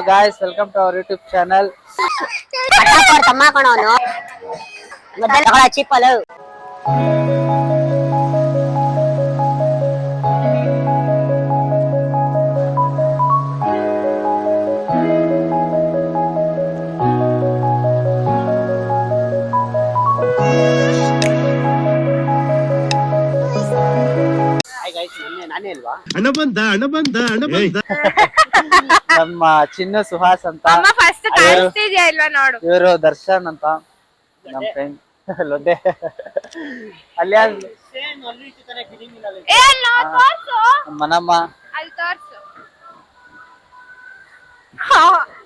guys, welcome to our YouTube channel. ತಮ್ಮ ಕಣವನು ಚಿಪ್ಪಲು ನಾನೇ ಅಲ್ವಾ ಹಣ ಬಂದ ನಮ್ಮ ಚಿನ್ನು ಸುಹಾಸ್ ಅಂತ ನೋಡು ಇವರು ದರ್ಶನ್ ಅಂತ ನಮ್ಮ ಫ್ರೆಂಡ್ ಲೊಡ್ಡೆ ಅಲ್ಲಿ ಮನಮ್ಮ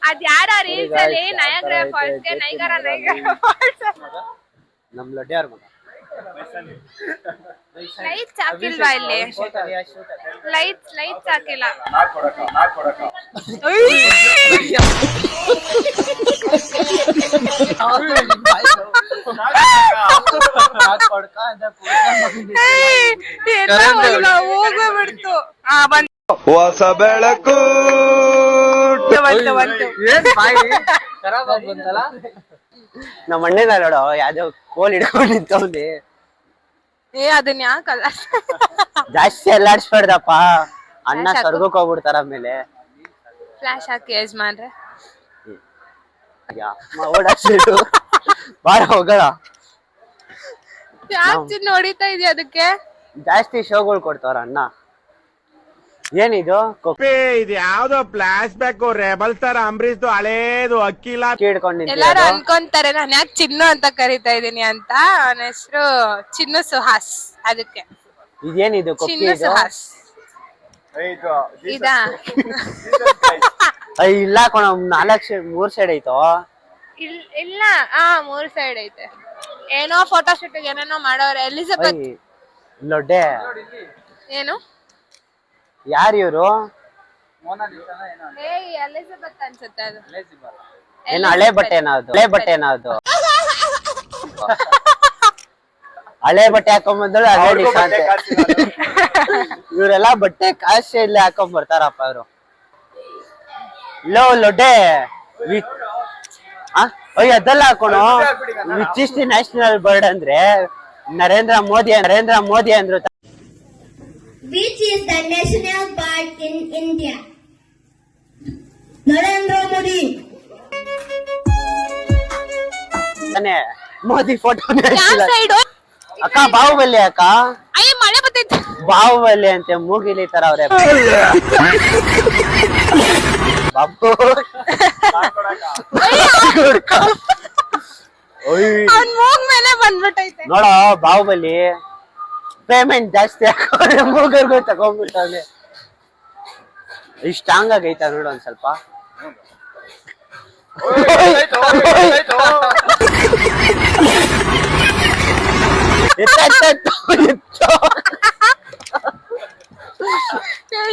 ಅದ್ ಯಾರ ರೀಲ್ಸ್ ಅಲ್ಲಿ ನಯಗ್ರ ಫಾಲ್ಸ್ ಗೆ ನೈಗರ ಫಾಲ್ಸ್ ನಮ್ ಲೊಡ್ಡೆ ಅವ್ರ ಮಗ ಲೈಟ್ಸ್ ಹಾಕಿಲ್ವಾ ಇಲ್ಲಿ ಲೈಟ್ಸ್ ಹಾಕಿಲ್ಲ ಹೋಗ್ಬಿಡ್ತು ಹೊಸ ಬೆಳಕು ಖರಾಬ್ ಆಗಿ ಬಂತಲ್ಲ. ನಮ್ಮ ಅಣ್ಣನ ನೋಡು ಯಾವ್ದೋ ಕೋಲ್ ಹಿಡ್ಕೊಂಡು ನಿಂತವ್ನಿ. ಅದನ್ನ ಯಾಕಲ್ಲ ಜಾಸ್ತಿ ಎಲ್ಲಾಡ್ಸ್ಬಾರ್ದಪ್ಪ, ಅಣ್ಣ ಸ್ವರ್ಗಕ್ಕೆ ಹೋಗ್ಬಿಡ್ತಾರ ಆಮೇಲೆ. ಫ್ಲಾಶ್ ಹಾಕಿ ಯಜಮಾನ್ರೆ ಓಡಾಡ್ಸಿಟ್ಟು ಬಾರ ಹೋಗೋಣ. ಯಾಕೆ ನೋಡಿತಾ ಇದೆಯಾ ಅದಕ್ಕೆ ಜಾಸ್ತಿ ಶೋಗಳು ಕೊಡ್ತಾರ ಅಣ್ಣ. ಏನಿದು ಇದು ಯಾವ್ದೋ ಫ್ಲಾಶ್ ಬ್ಯಾಕ್ ರೆಬಲ್ ತರ ಅಂಬರೀಶ್ ಹಳೇದು ಅಕ್ಕಿಲ ಹಿಡ್ಕೊಂಡು ಎಲ್ಲಾರು ಅನ್ಕೊಂತಾರೆ ನಾನು ಯಾಕೆ ಚಿನ್ನು ಅಂತ ಕರಿತಾ ಇದೀನಿ ಅಂತ. ಅವನ ಹೆಸರು ಚಿನ್ನು ಸುಹಾಸ್, ಅದಕ್ಕೆ ಇದೇನಿದು ಚಿನ್ನು ಸುಹಾಸ್. ಇದಾ ಇಲ್ಲ ಕೊಣ 3 ಸೈಡ್ ಐತೋ. ಇಲ್ಲ 3 ಸೈಡ್ ಐತೆ. ಏನೋ ಫೋಟೋ ಶೂಟ್ ಏನೇನೋ ಮಾಡೋರೆ. ಎಲಿಜಬೆತ್ ಲೊಡ್ಡೆ ಏನು ಯಾರು ಇವ್ರು? ಎಲಿಜಬೆತ್ ಅನ್ಸುತ್ತೆ ಅದು. ಏನು ಹಳೆ ಬಟ್ಟೆನಾ ಅದು? ಹಳೆ ಬಟ್ಟೆ ಹಾಕೊಂಡ್ಬಂದ್ರೆ ಹಳೆ ಇವರೆಲ್ಲ ಬಟ್ಟೆ ಕಾಶಿ ಇಲ್ಲಿ ಹಾಕೊಂಡ್ ಬರ್ತಾರಪ್ಪ ಇವ್ರು. ಲೊಡ್ಡೆ ಅಯ್ಯ ಅದೆಲ್ಲ ಹಾಕೋಣ. Which is the national bird ಅಂದ್ರೆ ನರೇಂದ್ರ ಮೋದಿ ಅಂದ್ರು. Which is the national bird in India? Narendra Modi. Modi photo side ಅಕ್ಕ. ಬಾಹುಬಲಿ ಅಕ್ಕ, ಅಯ್ಯ ಮಳೆ ಬರ್ತೈತೆ. ಬಾಹುಬಲಿ ಅಂತೆ ಮೂಗಿಲಿ ತರ ಅವ್ರೆ. ಬಾಬು ಅವ್ನ್ ಮೂಗ್ ಮೇಲೆ ಬಂದ್ಬಿಟ್ಟೈತೆ ನೋಡ ಬಾಹುಬಲಿ. ಪೇಮೆಂಟ್ ಜಾಸ್ತಿ ಹಾಕೋರೆ ಮೂಗರ್ಗೂ ತಗೊಂಡ್ಬಿಟ್ಟವ್ನೆ. ಇಷ್ಟ ಸ್ಟ್ರಾಂಗ್ ಆಗೈತ ನೋಡು ಒಂದ್ ಸ್ವಲ್ಪ.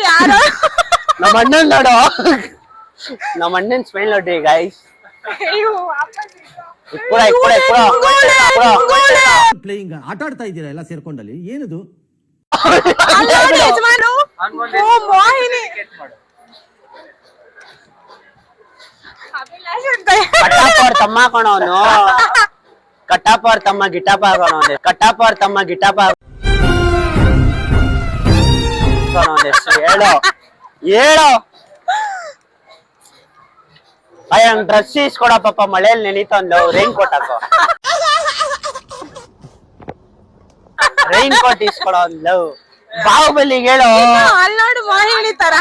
ಯಾರೋ ನಮ್ಮ ಅಣ್ಣನ್ ನೋಡು, ನಮ್ಮ ಅಣ್ಣನ್ ಸ್ಮೆಲ್ ನೋಡ್ರಿ ಗೈಸ್. ಪ್ಲೇಯಿಂಗ್ ಆಟ ಆಡ್ತಾ ಇದ್ದೀರಾ ಎಲ್ಲ ಸೇರ್ಕೊಂಡಲ್ಲಿ, ಏನದು? ಕಟ್ಟಪ್ಪ ಅವ್ರ ತಮ್ಮ ಹಾಕೋಣವನು. ಕಟ್ಟಪ್ಪ ಅವ್ರ ತಮ್ಮ ಗಿಟಪ್ಪ ಹಾಕೋಣವನೆ. ಕಟ್ಟಪ್ಪ ಅವ್ರ ತಮ್ಮ ಗಿಟಪ್ಪ ಹೇಳೋ ಅಯ್ಯ ಡ್ರೆಸ್ ಇಸ್ಕೊಡಪ್ಪ, ಮಳೆಯಲ್ಲಿ ನೆನೀತಂದು ರೈನ್ ಕೋಟ್ ಹಾಕೋ. ರೈನ್ ಕೋಟ್ ಇಸ್ಕೊಡೋ ಒಂದು. ಬಾಹುಬಲಿಗೆ ಹೇಳೋ. ಅಲ್ಲೋಡು ಮಾಹಿನಿ ತರ.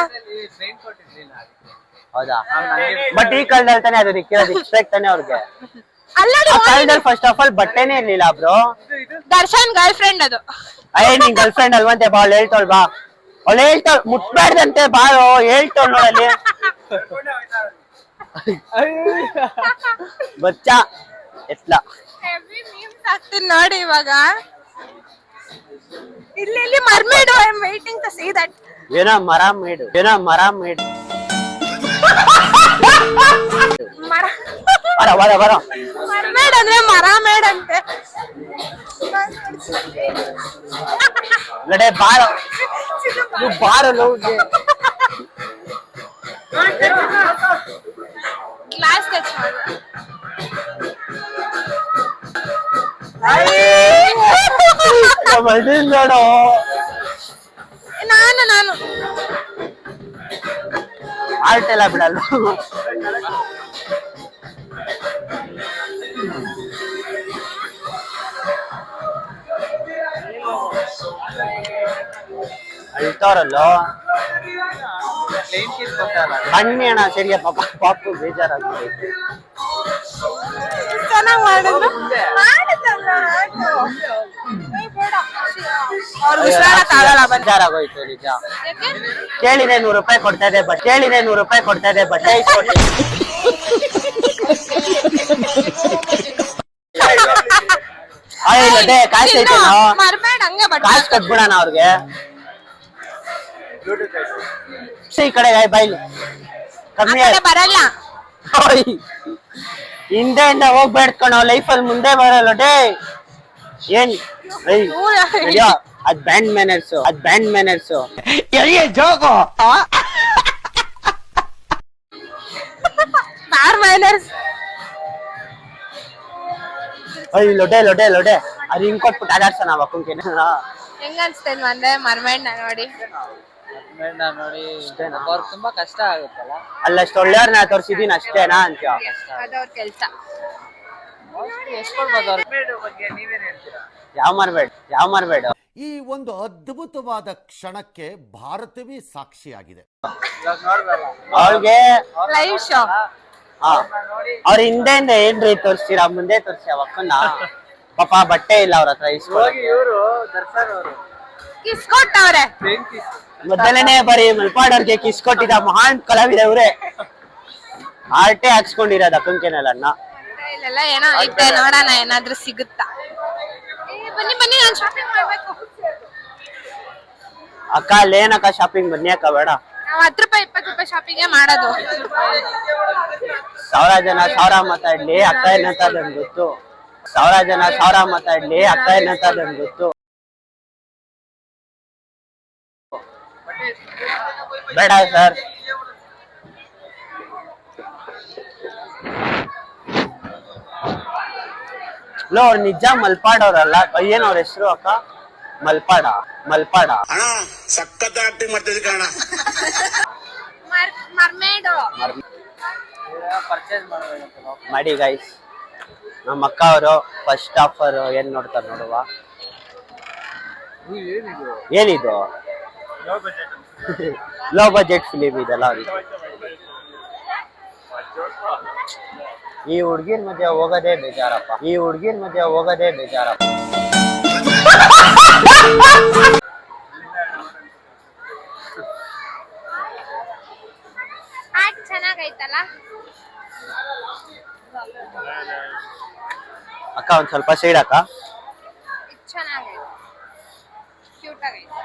ಹೌದಾ? ಬಟ್ ಈ ಕಾಲದಲ್ಲಿ ತಾನೆ ಅದು ರಿಸ್ಪೆಕ್ಟ್ ತಾನೆ ಅವ್ರಿಗೆ. ಕಾಲದಲ್ಲಿ ಫಸ್ಟ್ ಆಫ್ ಆಲ್ ಬಟ್ಟೆನೇ ಇರ್ಲಿಲ್ಲ ಬ್ರೋ. ದರ್ಶನ್ ಗರ್ಲ್ ಫ್ರೆಂಡ್ ಅದು. ಅಯ್ಯ ನಿನ್ ಗರ್ಲ್ ಫ್ರೆಂಡ್ ಅಲ್ವಂತೆ, ಬಾ ಅವಳು ಹೇಳ್ತಾಳ. ಬಾ ಅವಳು ಹೇಳ್ತಾಳ, ಮುಟ್ಬಾರ್ದಂತೆ. ಬಾಳು ಹೇಳ್ತಾಳ ನೋಡಲ್ಲಿ. ಬಚ್ಚ ಎತ್ಲ ನೋಡಿ ಇವಾಗ ಇಲ್ಲಿ mermaid. I am waiting to see that. ಏನೋ ಮರ ಮೇಡು. ಬರ ಮರ್ಮೇಡ್ ಅಂದ್ರೆ ಮರ ಮೇಡ್ ಅಂತೆ. ನಡೆ ಬಾರೋ ಬಾರೋ. ಟಚ್ ಮಾಡು. ನೋಡು ನಾನು ಆರ್ಟ್ ಎಲ್ಲ ಬಿಡಲ್ಲ. ಅಳ್ತಾರಲ್ಲೋ ಪ್ಲೇನ್ ಕಿಸ್ ಕೊಟ್ಟಲ್ಲ. ಬನ್ನಿ ಅಣ್ಣ ಸರಿಯ ಪಾಪು ಬೇಜಾರಾಗ್ಬಿಟ್ಟೈತೆ. ಚೆನ್ನಾಗ್ ಮಾಡಿದ್ರು. ಮಾಡಿದ್ದಲ್ಲ, ಆಯ್ತು. ಬೇಡ. ಅವ್ರಿಗೆ ಉಸಿರಾಡಕ್ಕಾಗಲ್ಲ ಬನ್ನಿ. ಬೇಜಾರಾಗೋಯ್ತು ನಿಜ. ಯಾಕೆ? ಕೇಳಿದೆ 100 ರೂಪಾಯಿ ಕೊಡ್ತಾ ಇದೆ ಬಟ್ ಕೇಳಿದೆ 100 ರೂಪಾಯಿ ಕೊಡ್ತಾ ಇದೆ ಬಟ್ಟೆ ಇಸ್ಕೊಟ್ಟು. ಅಯ್ಯೋ ಕಾಯ್ತೈತೇನೋ, ಮರ್ಬೇಡ ಹಂಗೆ ಬಟ್ ಕಾಸು ಕಟ್ಬಿಡೋಣ ಅವ್ರಿಗೆ. ಈ ಕಡೆ ಬೈಲಿ ಕಮ್ಮಿ ಬರಲ್ಲ. ಹಿಂದೆಯಿಂದ ಹೋಗ್ಬೇಡ್ಕಣೋ, ಲೈಫಲ್ಲಿ ಮುಂದೆ ಬರಲ್ಲ ಡೇ. ಏನ್ ಅದ್ ಬ್ಯಾಂಡ್ ಮ್ಯಾನರ್ಸು, ಅದ್ ಬ್ಯಾಂಡ್ ಮ್ಯಾನರ್ಸು. ಜೋಗೋ ಮ್ಯಾನರ್ಸ್. ಅಯ್ಯ ಲೊಡೆ ಲೊಡೆ ಲೊಡೆ ಅದು ಹಿಂಗ್ ಕೊಟ್ಬಿಟ್ಟು ಆಡಾಡ್ಸೋಣ ಅಕ್ಕಂಗೆ. ಹೆಂಗ ಅನ್ಸ್ತೇನ್ ಒಂದೇ ಮರ್ಮೇಡ್ ನೋಡಿ. ನೋಡಿ ಅವ್ರು ತುಂಬಾ ಕಷ್ಟ ಆಗುತ್ತಲ್ಲ. ಅಲ್ಲಷ್ಟು ಒಳ್ಳೆಯವ್ರನ್ನ ತೋರಿಸಿದೀನಿ ಅಷ್ಟೇನಾ ಅಂತ. ಅದವ್ರ ಕೆಲ್ಸ. ಎಷ್ಟು ಕೊಡ್ಬೋದು ಅವ್ರ ಬಗ್ಗೆ ನೀವೇನ್ ಹೇಳ್ತೀರಾ? ಯಾವ ಮರ್ಬೇಡ. ಈ ಒಂದು ಅದ್ಭುತವಾದ ಕ್ಷಣಕ್ಕೆ ಭಾರತವೇ ಸಾಕ್ಷಿಯಾಗಿದೆ. ಇವಾಗ ನೋಡ್ರಲ್ಲ ಅವ್ರಿಗೆ ಲೈವ್ ಶೋ. ಅವ್ರ ಹಿಂದೆಯಿಂದ ಏನ್ರಿ ತೋರಿಸ್ತೀರಾ, ಮುಂದೆ ತೋರಿಸಿ ಅವಕ್ಕನ್ನ. ಪಾಪ ಬಟ್ಟೆ ಇಲ್ಲ ಅವ್ರ ಹತ್ರ ಹೋಗಿ ಇವರು ದರ್ಶನ್ ಅವರು ಕಿಸ್ ಕೊಟ್ಟವ್ರೆ. ಪ್ಲೇನ್ ಕಿಸ್ ಮೊದಲನೇ ಬಾರಿ ಮಲ್ಪಾಡೋರ್ಗೆ ಕಿಸ್ ಕೊಟ್ಟಿದ್ದ ಮಹಾನ್ ಕಲಾವಿದ ಅವ್ರೆ. ಆರ್ಟೆ ಹಾಕ್ಸ್ಕೊಂಡಿರೋದು ಅಕ್ಕಂಕೆನಲ್ಲ. ಇಲ್ಲೆಲ್ಲ ಏನೋ ಐತೆ, ನೋಡೋಣ ಏನಾದ್ರೂ ಸಿಗುತ್ತಾ. ಬನ್ನಿ ಬನ್ನಿ, ನಾನು ಶಾಪಿಂಗ್ ಮಾಡ್ಬೇಕು. ಅಕ್ಕ ಅಲ್ಲೇನಕ್ಕ ಶಾಪಿಂಗ್ ಬನ್ನಿ ಅಕ್ಕ ಬೇಡ. ನಾವು 10 ರೂಪಾಯಿ 20 ರೂಪಾಯಿ ಶಾಪಿಂಗೇ ಮಾಡೋದು. 1000 ಜನ 1000 ಮಾತಾಡ್ಲಿ ಅಕ್ಕ ಏನಂತ ನನ್ ಗೊತ್ತು. 1000 ಜನ 1000 ಮಾತಾಡ್ಲಿ ಅಕ್ಕ ಏನಂತ ನನ್ ಗೊತ್ತು. ಬೇಡ ಸರ್. ಲೋ ಅವ್ರು ನಿಜ ಮಲ್ಪಾಡವ್ರಲ್ಲ. ಏನ್ ಅವ್ರ ಹೆಸರು ಅಕ್ಕ? ಮಲ್ಪಾಡ ಅಣ್ಣ ಸಖತ್ ಆಕ್ಟಿಂಗ್ ಮಾಡ್ತಿದ್ದೆ ಕಣ. ಮರ್ಮೇಡು. ಪರ್ಚೇಸ್ ಮಾಡಬೇಕು ಮಾಡಿ ಗೈಸ್. ನಮ್ಮ ಅಕ್ಕ ಅವರು ಫಸ್ಟ್ ಆಫರ್ ಏನ್ ನೋಡ್ತಾರೆ ನೋಡುವ. ಏನಿದು ಲೋ ಬಜೆಟ್ ಫಿಲಿಮ್ ಇದೆಲ್ಲ ಅವ್ರಿಗೆ. ಈ ಹುಡ್ಗಿರ್ ಮಧ್ಯೆ ಹೋಗೋದೇ ಬೇಜಾರಪ್ಪ. ಆರ್ಟ್ ಚೆನ್ನಾಗೈತಲ್ಲ. ಅಕ್ಕ ಒಂದ್ ಸ್ವಲ್ಪ ಸೈಡ್ ಅಕ್ಕ. ಇದು ಚೆನ್ನಾಗೈತೆ, ಕ್ಯೂಟ್ ಆಗೈತೆ.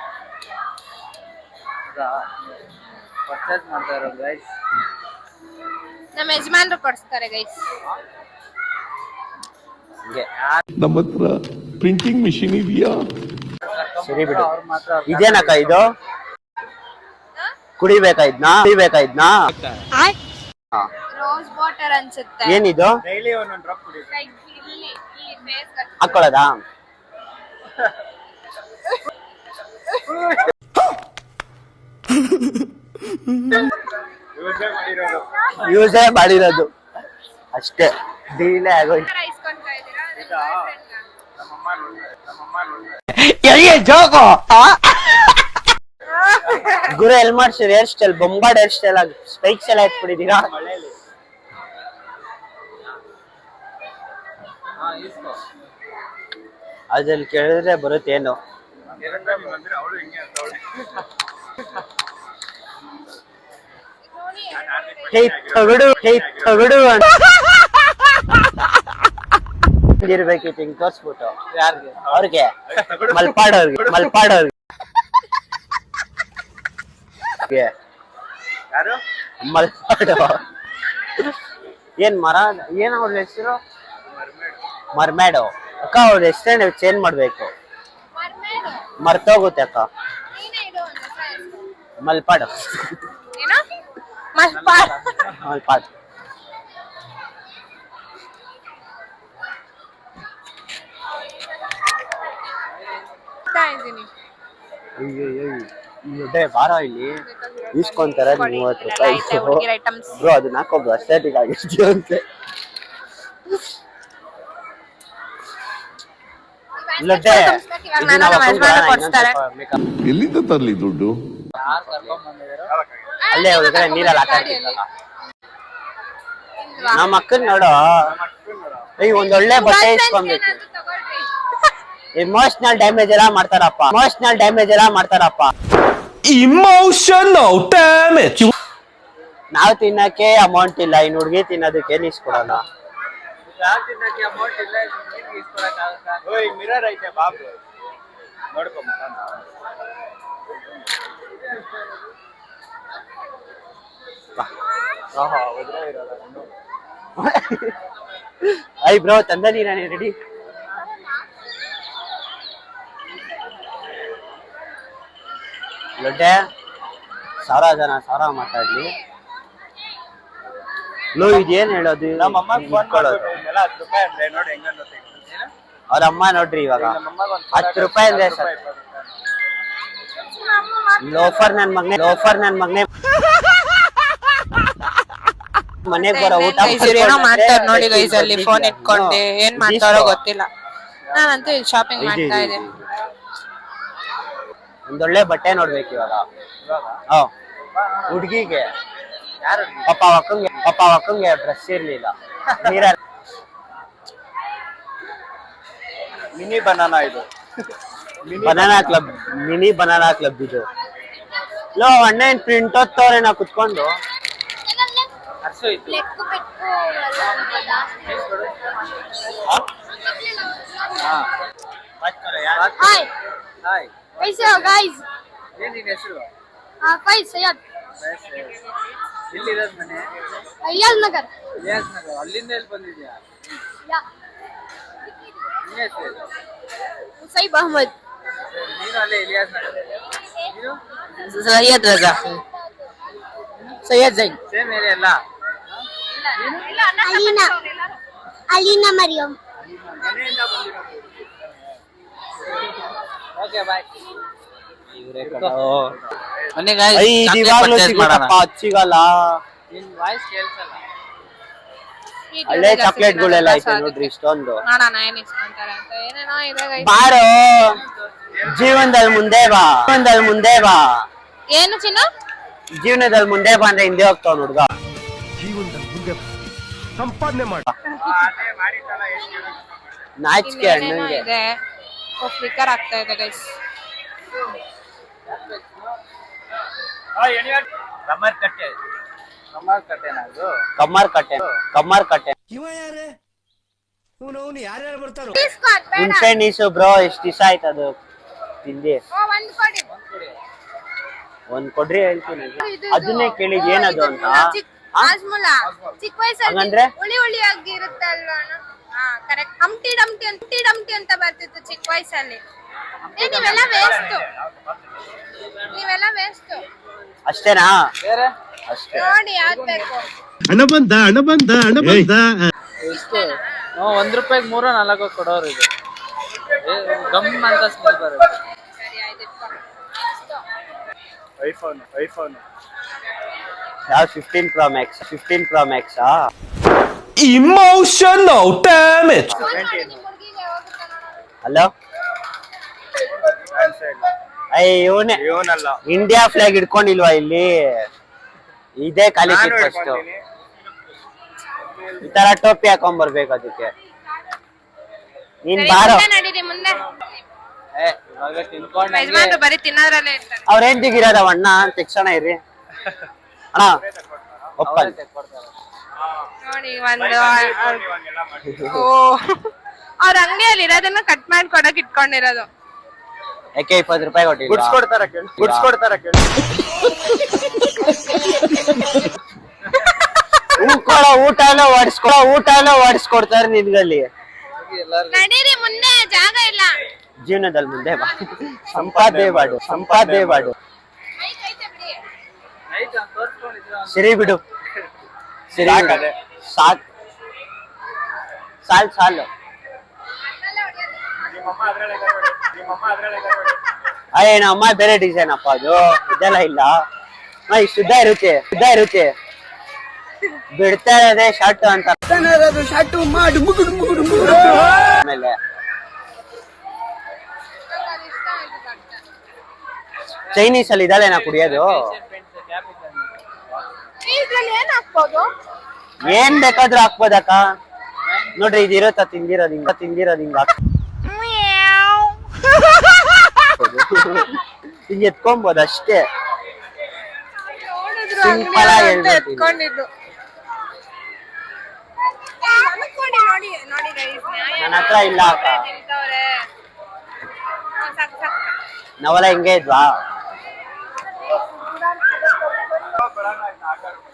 ಪರ್ಚೇಸ್ ಮಾಡ್ತಾ ಇರೋದು ಗೈಸ್. ನಮ್ಮ ಯಜಮಾನ್ರು ಕೊಡಿಸ್ತಾರೆ ಗೈಸ್. ನಮ್ಮ ಹತ್ರ ಪ್ರಿಂಟಿಂಗ್ ಮಿಷಿನ್ ಇದೆಯಾ? ಸರಿ ಬಿಡು. ಅವ್ರು ಮಾತ್ರ ಇದೇನಕ್ಕ ಇದು? ಕುಡಿಬೇಕಾ ಇದ್ನಾ? ರೋಸ್ ವಾಟರ್ ಅನ್ಸುತ್ತೆ. ಏನಿದು? ಡೈಲಿ ಒಂದೊಂದು ಡ್ರಾಪ್ ಕುಡಿ. Like ಇಲ್ಲಿ ಫೇಸ್ ಹಾಕೊಳ್ಳೋದಾ? ಯೂಸೇ ಮಾಡಿರೋದು ಅಷ್ಟೇ. ಡೀಲೇ ಆಗೋಯ್ತು. ಇಸ್ಕೊಂತಾ ಇದ್ದೀರಾ? ಜೋಗೋ ಗುರು ಎಲ್ ಮಾಡ್ಸಿರಿ ಹೇರ್ ಸ್ಟೈಲ್, ಬೊಂಬಾಡ್ ಹೇರ್ ಸ್ಟೈಲ್ ಆಗಿ ಸ್ಪೈಕ್ಸ್ ಎಲ್ಲ ಎತ್ಬಿಟ್ಟಿದ್ದೀರಾ. ಅದ್ರಲ್ಲಿ ಕೇಳಿದ್ರೆ ಬರುತ್ತೇನು. ತಗಡು ಇರ್ಬೇಕಿತ್ತು ಹಿಂಗ್ ತೋರ್ಸ್ಬಿಟ್ಟು. ಯಾರಿಗೆ? ಅವ್ರಿಗೆ ಮಲ್ಪಾಡೋರ್ಗೆ ಯಾರು? ಮಲ್ಪಾಡು. ಏನ್ ಮರ ಏನ್ ಅವ್ರ ಹೆಸರು? ಮರ್ಮೇಡು. ಅಕ್ಕ ಅವ್ರ ಹೆಸರೇ ಚೇಂಜ್ ಮಾಡ್ಬೇಕು, ಮರ್ತೋಗುತ್ತೆ ಅಕ್ಕ. ಮಲ್ಪಾಡು. ಮಲ್ಪಾಡು ಇದ್ದೀನಿ. ಬಾರ ಇಲ್ಲಿ ಇಸ್ಕೊಂತಾರೆ 30 ರೂಪಾಯಿ ಹುಡುಗಿರ ಐಟಮ್ಸ್. ಬ್ರೋ ಅದನ್ನ ಹಾಕೋಬ್ರು ಅಷ್ಟೇಟಿಗೆ ಆಗಿರ್ತೀವಿ ಅಂತೆ. ಲಡ್ಡೆ ಕೊಡ್ತಾರೆ. ಎಲ್ಲಿಂದ ತರ್ಲಿ ದುಡ್ಡು? ಯಾರು ಕರ್ಕೊಂಡ್ ಬಂದಿದಾರೋ ಅಲ್ಲೇ ಹೋಗಿದ್ರೆ ನೀರಲ್ಲಿ ಹಾಕಿರ್ತೀವಲ್ಲ. ನಮ್ಮ ಅಕ್ಕನ್ ನೋಡು ಒಂದೊಳ್ಳೆ ಬಟ್ಟೆ ಇಸ್ಕೊಂಬೇಕು. ಇಮೋಷನಲ್ ಡ್ಯಾಮೇಜ್ ಎಲ್ಲ ಮಾಡ್ತಾರಪ್ಪ. Emotional damage. ನಾವ್ ತಿನ್ನಕ್ಕೆ ಅಮೌಂಟ್ ಇಲ್ಲ, ಇನ್ ಹುಡ್ಗಿ ತಿನ್ನೋದಕ್ಕೆ ಇಸ್ಕೊಡೋಣ. ಯಾರು ತಿನ್ನಕ್ಕೆ ಅಮೌಂಟ್ ಇಲ್ಲ, ಇಸ್ಕೊಳಕ್ಕಾಗುತ್ತಾ? ಮಿರರ್ ಐತೆ ಬಾಬು, ನೋಡ್ಕೊ. ಐ ಬ್ರೋ ತಂದನಿ ನಾನು ರೆಡಿ. ಲೊಡ್ಡೆ ಸಾವಿರ ಜನ ಸಾವಿರ ಮಾತಾಡ್ಲಿ. ಲೋ ಇದೇನ್ ಹೇಳೋದು? ನಮ್ಮ ಅಮ್ಮ ಫೋನ್ 10 ರೂಪಾಯಿ ಅಂದ್ರೆ ನೋಡಿ ಹೆಂಗಂತ. ಅವ್ರ ಅಮ್ಮ ನೋಡ್ರಿ ಇವಾಗ 10 ರೂಪಾಯಿ ಅಂದ್ರೆ ಲೋಫರ್ ನನ್ ಮಗನೆ ಮನೆಗ್ ಬರೋ ಊಟ ಏನೋ ಮಾಡ್ತಾರ ನೋಡಿ ಗೈಸ್, ಅಲ್ಲಿ ಫೋನ್ ಇಟ್ಕೊಂಡು ಏನ್ ಮಾಡ್ತಾರೋ ಗೊತ್ತಿಲ್ಲ. ನಾನಂತೂ ಇಲ್ಲಿ ಶಾಪಿಂಗ್ ಮಾಡ್ತಾ ಇದ್ದೀನಿ. ಒಂದೊಳ್ಳೆ ಬಟ್ಟೆ ನೋಡ್ಬೇಕು ಇವಾಗ. ಹುಡ್ಗಿಗೆ ಪಾಪ ಅಕ್ಕಂಗೆ ಡ್ರೆಸ್ ಇರ್ಲಿಲ್ಲ. ಮಿನಿ ಬನಾನಾ ಇದು, ಮಿನಿ ಬನಾನಾ ಕ್ಲಬ್ ಇದು. ಲೋ ಅಣ್ಣ ಪ್ರಿಂಟ್ ಓದ್ತವ್ರೆ ನಾ ಕುತ್ಕೊಂಡು. ಹರ್ಸು ಇತ್ತು. Hi. ಹಾಯ್, कैसे हो guys? ಏನ್ ನಿನ್ ಹೆಸರು? फैज सैयद. ಎಲ್ಲಿರೋದು ಮನೆ? इलियास नगर. ಇಲಿಯಾಸ್ ನಗರ. ಅಲ್ಲಿಂದ ಎಲ್ಲಿ ಬಂದಿದ್ಯಾ? या ನಿನ್ನ ಹೆಸರು? मुसैब अहमद. ನೀನು ಅಲ್ಲೇ ಇಲಿಯಾಸ್ ನಗರ. ನೀನು? ಸೈಯದ್ ರಜಾ, ಸೈಯದ್ ಜೈನ್. ಸೇಮ್ ಏರಿಯಾ ಅಲ್ಲ? अलीना. अलीना मरियम. ಮನೆಯಿಂದ ಬಂದಿರೋದು. Okay bye. ಸಿಗಲ್ಲ. ನಿನ್ ವಾಯ್ಸ್ ಕೇಳ್ಸಲ್ಲ. ಅಲ್ಲೇ ಚಾಕ್ಲೇಟ್ಗಳೆಲ್ಲ ಐತೆ ನೋಡ್ರಿ ಇಷ್ಟೊಂದು. ನೋಡೋಣ ಏನ್ ಇಸ್ಕೊಂತಾರೆ ಅಂತ. ಏನೇನೋ ಇದೆ guys. ಬಾರೋ ಜೀವನದಲ್ಲಿ ಮುಂದೆ ಬಾ. ಏನು ಚಿನ್ನ? ಜೀವನದಲ್ಲಿ ಮುಂದೆ ಬಾ ಅಂದ್ರೆ ಹಿಂದೆ ಹೋಗ್ತಾವ ಹುಡ್ಗ. ಸಂಪಾದನೆ ಮಾಡ ನಾಚಿಕೆ ಏನೇನೋ ಅಣ್ಣಂಗೆ. ಇದೆ. ಫ್ಲಿಕ್ಕರ್ ಆಗ್ತಾ ಇದೆ ಗೈಸ್. ಕಮ್ಮರ್ ಕಟ್ಟೆ. ಕಮ್ಮರ್ ಕಟ್ಟೆನಾ ಅದು? ಕಮ್ಮರ್ ಕಟ್ಟೆ. ಹುಣಸೆ ನೀಸು ಬ್ರೋ ಎಷ್ಟ್ ದಿವಸ ಆಯ್ತು ಅದು ತಿಂದಿ. ಒಂದ್ ಕೊಡ್ರಿ ಹೇಳ್ತೀನಿ. ಅದನ್ನೇ ಕೇಳಿದ್ ಏನದು ಅಂತ. ಚಿಕ್ಕ ವಯಸ್ಸಲ್ಲಿ ಹಂಗಂದ್ರೆ ಹುಳಿ ಆಗಿರುತ್ತಲ್ಲ. ಕರೆಕ್ಟ್. ಹಂಪ್ಟಿ ಡಂಪ್ಟಿ ಅಂತ ಬರ್ತಿತ್ತು ಚಿಕ್ಕ ವಯಸ್ಸಲ್ಲಿ. ನೀವೆಲ್ಲ ವೇಸ್ಟ್. ಅಷ್ಟೇನಾ? ಬೇರೆ ಅಷ್ಟೇ. ನೋಡಿ ಯಾವ್ದು ಬೇಕು. ಹಣ ಬಂದ ಎಷ್ಟು? 1 ರೂಪಾಯಿಗೆ 3-4 ಕೊಡೋರು ಇದು. ಗಮ್ ಅಂತ ಸ್ಮೆಲ್ ಬರುತ್ತೆ. ಸರಿ ಆಯ್ತು. ಐಫೋನ್ ಯಾವ 15 Pro Max emotional damage. Hello ಇವನೇ ಇವನಲ್ಲ. ಇಂಡಿಯಾ ಫ್ಲಾಗ್ ಇಟ್ಕೊಂಡಿಲ್ವಾ ಇಲ್ಲಿ? ಇದೇ ಖಾಲಿ ಫಸ್ಟ್. ಈ ತರ ಟೋಪಿ ಹಾಕೊಂಡ್ ಬರ್ಬೇಕು ಅದಕ್ಕೆ. ನೀನ್ ಬಾರೋ. ನಡೀರಿ ಮುಂದೆ. ಇವಾಗ ತಿನ್ಕೊಂಡು ಯಜಮಾನ್ರು ಬರೀ ತಿನ್ನೋದ್ರಲ್ಲೇ ಇರ್ತಾರೆ. ಅವ್ರ ಹೆಂಡತಿಗಿರೋದವ ಅಣ್ಣ ತಕ್ಷಣ ಇರ್ರಿ ಅಣ್ಣ ಒಪ್ಪಲ್. ನೋಡಿ ಒಂದು ಅವ್ರ ಅಂಗಡಿಯಲ್ಲಿ ಇರೋದನ್ನ ಕಟ್ ಮಾಡಿ ಕೊಡಕ್ ಇಟ್ಕೊಂಡಿರೋದು. ಯಾಕೆ 20 ರೂಪಾಯಿ ಕೊಟ್ಟಿಲ್ಲ? ಗುಡ್ಸ್ಕೊಡ್ತಾರ ಕೇಳಿ. ಊಟ ಎಲ್ಲ ಓಡಿಸ್ಕೊಡ್ತಾರೆ ನಿನ್ಗಲ್ಲಿ. ನಡೀರಿ ಮುಂದೆ, ಜಾಗ ಇಲ್ಲ. ಜೀವನದಲ್ಲಿ ಮುಂದೆ ಬಾ. ಸಂಪಾದನೆ ಮಾಡು. ಸರಿ ಬಿಡು. ಸಾಲು ಅಯ್ಯ ನಮ್ಮ ಬೇರೆ ಡಿಸೈನ್ ಅಪ್ಪ ಅದು ಇದೆಲ್ಲ ಇಲ್ಲ ಶುದ್ಧ ಇರುತ್ತೆ ಬಿಡ್ತಾ ಇರೋದೇ ಶರ್ಟ್ ಅಂತ ಆಮೇಲೆ ಚೈನೀಸ್ ಅಲ್ಲಿ ಇದಲ್ಲ ನಾ ಕುಡಿಯೋದು ಇದ್ರಲ್ಲಿ ಏನ್ ಹಾಕ್ಬೋದು? ಏನ್ ಬೇಕಾದ್ರೂ ಹಾಕ್ಬೋದಕ್ಕ ನೋಡ್ರಿ ಇದಿರುತ್ತ ತಿಂದಿರೋದು ಹಿಂಗ ಹಿಂಗ್ ಎತ್ಕೊಬೋದು ಅಷ್ಟೇ ನೋಡಿದ್ರು Simple ಆಗಿ ಹೇಳ್ಬಿಡ್ತೀನಿ. ಎತ್ಕೊಂಡಿದ್ದು. ಅನ್ಕೊಂಡಿ ನೋಡಿ ನೋಡಿ ಗೈಸ್ ನನ್ನ ಹತ್ರ ಇಲ್ಲ ಅಕ್ಕ ತಿಂತವ್ರೆ. ಸಾಕು ಸಾಕು ನಾವೆಲ್ಲ ಹಿಂಗೆ ಇದ್ವಾ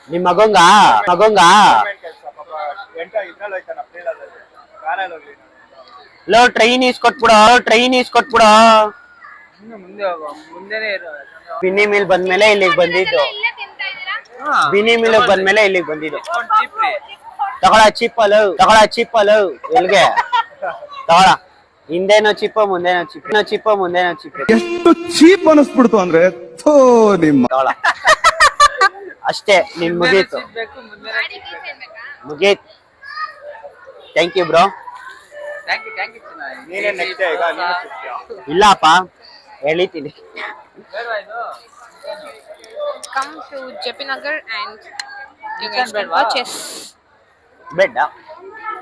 ನಿಮ್ ಮಗಂಗ ಲೋ ಟ್ರೈನ್ ಇಸ್ಕೊಟ್ಬಿಡೋ ಮುಂದೆ ಹೋಗೋ ಮುಂದೆನೆ ಇರೋ ಬಿನ್ನಿ ಮಿಲ್ ಬಂದ್ಮೇಲೆ ಇಲ್ಲಿಗೆ ಬಂದಿದ್ದು ಇಲ್ಲೇ ತಿಂತಾ ಇದ್ದೀರಾ? ಬಿನ್ನಿ ಮಿಲ್ ಬಂದ್ಮೇಲೆ ಇಲ್ಲಿಗೆ ಬಂದಿದ್ದು ಚೀಪ್ರಿ ತಗೊಳ ಚಿಪ್ಪಲು ಎಲ್ಗೆ ತಗೊಳ ಹಿಂದೇನೋ ಚಿಪ್ಪ ಮುಂದೇನೋ ಚಿಪ್ಪ ಎಷ್ಟು ಚೀಪ್ ಅನಿಸ್ಬಿಡ್ತು ಅಂದ್ರೆ ಥೋ ನಿಮ್ಮ ತಗೊಳ ಅಷ್ಟೇ ನಿಮ್ ಮುಗೀತು ಬೇಕು ಮುಂದೆ ಗಾಡಿ ಕೀಸ್ ಏನ್ಬೇಕಾ? ಮುಗೀತ್ thank you bro thank you ಚೆನ್ನಾಗಿ ನೀನೇ ನೆಕ್ಸ್ಟ್ ಈಗ ನೀನು ಸಿಗ್ತೀಯ. ಇಲ್ಲಪ್ಪ ಎಳಿತೀನಿ ಬೇಡವಾ ಇದು Come to JP Nagar and you Instant guys can bedwa? purchase. ಬೇಡ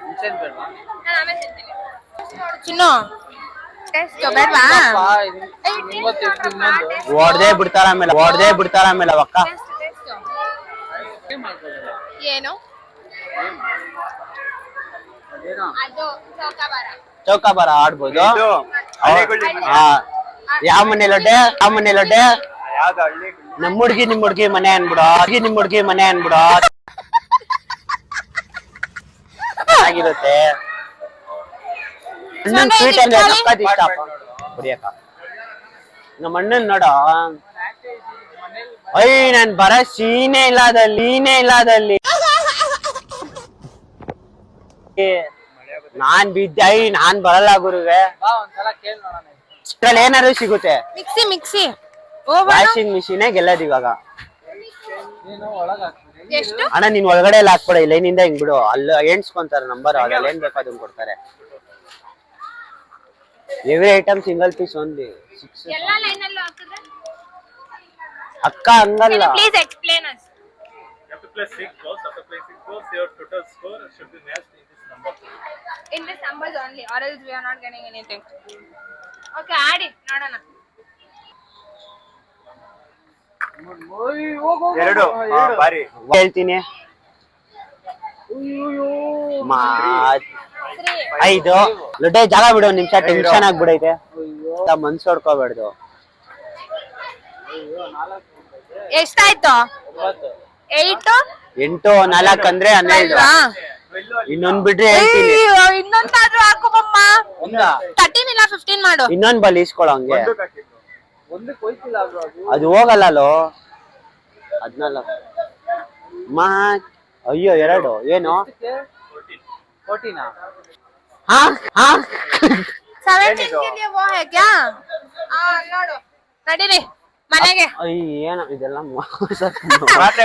ಇನ್ಸೆಂಟ್ ಬೇಡವಾ ನಾನು ಆಮೇಲೆ ತಿಂತೀನಿ. ಚಿನ್ನು ಟೆಸ್ಟ್ ಬೇಡವಾ? ಇನ್ನೊಂದು ಓಡ್ದೇ ಬಿಡ್ತಾರ ಆಮೇಲೆ ಅವಕ್ಕ ಟೆಸ್ಟ್ ಏನ್ ಮಾಡ್ಕೊಳ್ಳೋದು ಏನು? ಅದೇನೋ ಅದು ಚೌಕಾಬಾರ. ಚೌಕಾಬಾರ ಆಡ್ಬೋದು ಇದು ಹಳ್ಳಿಗಳ್ಳಿ ಮನೆ. ಯಾವ ಮನೇಲೊಡ್ಡೆ ಯಾವ್ದು ಹಳ್ಳಿ ನಮ್ಮ ಹುಡ್ಗಿ ನಿಮ್ ಹುಡ್ಗಿ ಮನೆ ಅನ್ಬಿಡೋ ಚೆನ್ನಾಗಿರುತ್ತೆ ಅಣ್ಣನ್ ಸ್ವೀಟ್ ಅಂದ್ರೆ ಸಖತ್ ಇಷ್ಟ ಕುಡಿಯಕ್ಕ ನಮ್ಮ ಅಣ್ಣನ್ ನೋಡ ನನ್ ಬರ ಸೀನೇ ಇಲ್ಲದಲ್ಲಿ ನಾನ್ ಬಿದ್ದೆ ನಾನ್ ಬರಲ್ಲ ಗುರುವೆ ಬಾ ಒಂದ್ಸಲ ಕೇಳಿ ನೋಡೋಣ ಇದ್ರಲ್ಲಿ ಏನಾದ್ರು ಸಿಗುತ್ತೆ ಮಿಕ್ಸಿ ವಾಷಿಂಗ್ ಮಿಷಿನೇ ಗೆಲ್ಲದ್ ಇವಾಗ ನೀನು ಒಳಗ್ ಹಾಕ್ತೀನಿ ಎಷ್ಟು? ಅಣ್ಣ ನೀನ್ ಒಳಗಡೆ ಎಲ್ಲ ಹಾಕ್ಬೇಡ ಲೈನಿಂದ ಹಿಂಗ್ ಬಿಡು ಅಲ್ಲಿ ಎಣ್ಸ್ಕೊಂತಾರ ನಂಬರ್ ಅದ್ರಲ್ಲಿ ಏನ್ ಬೇಕೋ ಅದನ್ನ ಕೊಡ್ತಾರೆ every item single piece only ಎಲ್ಲಾ ಲೈನ್ ಅಲ್ಲೂ ಹಾಕಿದ್ರೆ ಅಕ್ಕ ಹಂಗಲ್ಲ please explain us. In this numbers only, or else we are not getting anything. Okay, ಆಡಿ ನೋಡೋಣ. ಎರಡು ಬಾರಿ ಹೇಳ್ತೀನಿ ಐದು ಲೊಡ್ಡೆ ಜಾಗ ಬಿಡು ನಿಮಿಷ ಟೆನ್ಷನ್ ಆಗ್ಬಿಡೈತೆ ಮನ್ಸು ಹೊಡ್ಕೋಬೇಡ್ದು ಎಷ್ಟಾಯ್ತು? 8? 8 4 ಅಂದ್ರೆ 12 ಇನ್ನೊಂದ್ ಬಿಡ್ರಿ ಹೇಳ್ತೀನಿ ಇನ್ನೊಂದಾದ್ರೂ ಹಾಕು ಮಮ್ಮ. 13 ಇಲ್ಲ 15 ಮಾಡು. ಇನ್ನೊಂದ್ ಬಲ್ ಇಸ್ಕೊಳ ಹಂಗೆ ಒಂದು ಕೊಯ್ತಿಲ್ಲ ಅದು ಅದು ಹೋಗಲ್ಲೋ 14 ಮಾ ಅಯ್ಯೋ 2 ಏನು 14 ಹಾ 17 के लिए वो है क्या? ನೋಡು ನಡೀರಿ ಮನೆಗೆ ಏನು ಇದೆಲ್ಲ ಪಾತ್ರೆ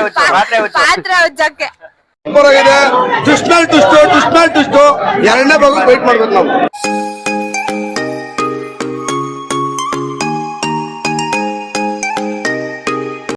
ಉಜ್ಜಕ್ಕೆ. ಟುಸ್ಟಲ್ ಟುಸ್ಟು ಎರಡನೇ ಭಾಗ ವೇಟ್ ಮಾಡ್ಬೇಕು ನಾವು